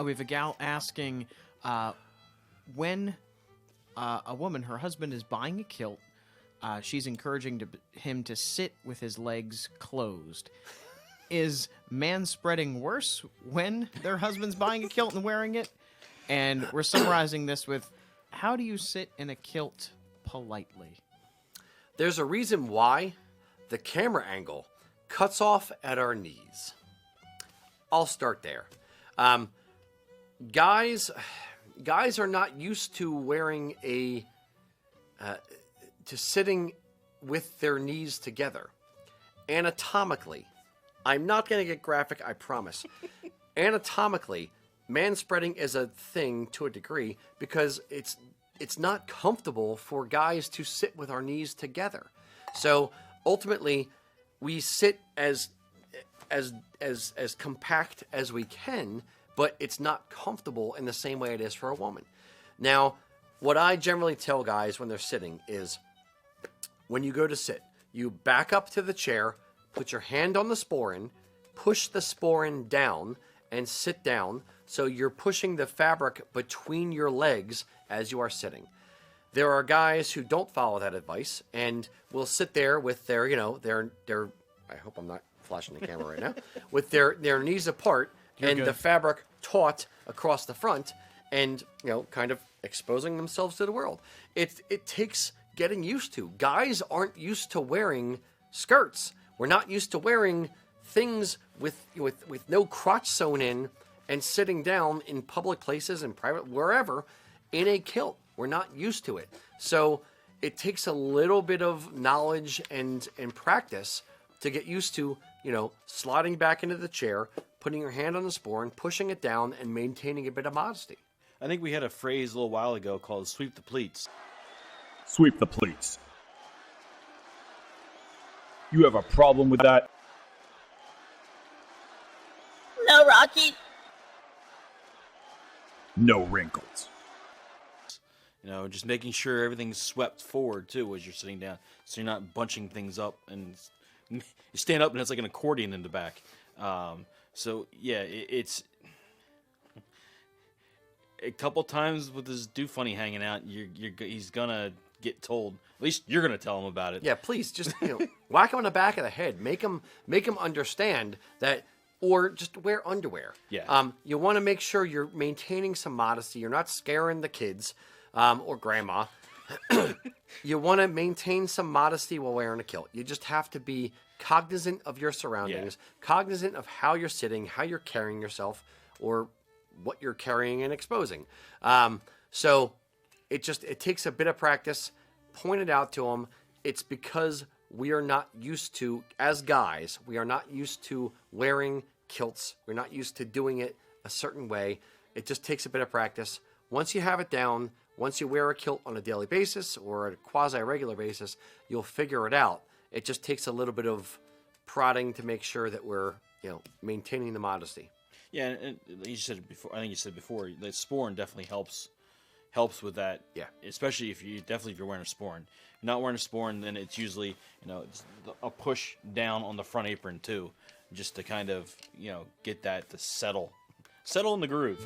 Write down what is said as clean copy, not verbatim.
We have a gal asking, when a woman, her husband is buying a kilt, she's encouraging him to sit with his legs closed. Is manspreading worse when their husband's buying a kilt and wearing it? And we're summarizing this with, how do you sit in a kilt politely? There's a reason why the camera angle cuts off at our knees. I'll start there. Guys are not used to wearing to sitting with their knees together. Anatomically, I'm not going to get graphic, I promise. Anatomically, manspreading is a thing to a degree because it's not comfortable for guys to sit with our knees together. So ultimately, we sit as compact as we can, but it's not comfortable in the same way it is for a woman. Now, what I generally tell guys when they're sitting is, when you go to sit, you back up to the chair, put your hand on the sporran, push the sporran down, and sit down. So you're pushing the fabric between your legs as you are sitting. There are guys who don't follow that advice and will sit there with their, I hope I'm not flashing the camera right now, with their knees apart and the fabric taut across the front and, kind of exposing themselves to the world. It takes getting used to. Guys aren't used to wearing skirts. We're not used to wearing things with no crotch sewn in and sitting down in public places and private, wherever, in a kilt. We're not used to it. So it takes a little bit of knowledge and practice to get used to, sliding back into the chair, putting your hand on the sporran, pushing it down, and maintaining a bit of modesty. I think we had a phrase a little while ago called sweep the pleats. Sweep the pleats. You have a problem with that? No, Rocky. No wrinkles. Just making sure everything's swept forward, too, as you're sitting down. So you're not bunching things up. And you stand up and it's like an accordion in the back. It's... A couple times with this do funny hanging out, he's going to get told. At least you're going to tell him about it. Yeah, please, just whack him on the back of the head. Make him understand that, or just wear underwear. Yeah. You want to make sure you're maintaining some modesty. You're not scaring the kids or grandma. You want to maintain some modesty while wearing a kilt. You just have to be cognizant of your surroundings, cognizant of how you're sitting, how you're carrying yourself, or what you're carrying and exposing. So it takes a bit of practice. Point it out to them. It's because we are not used to, as guys, we are not used to wearing kilts. We're not used to doing it a certain way. It just takes a bit of practice. Once you have it down, once you wear a kilt on a daily basis or a quasi-regular basis, you'll figure it out. It just takes a little bit of prodding to make sure that we're, maintaining the modesty. Yeah, and you said before. I think you said before that sporran definitely helps with that. Yeah, especially if you're wearing a sporran. If you're not wearing a sporran, then it's usually it's a push down on the front apron too, just to kind of get that to settle in the groove.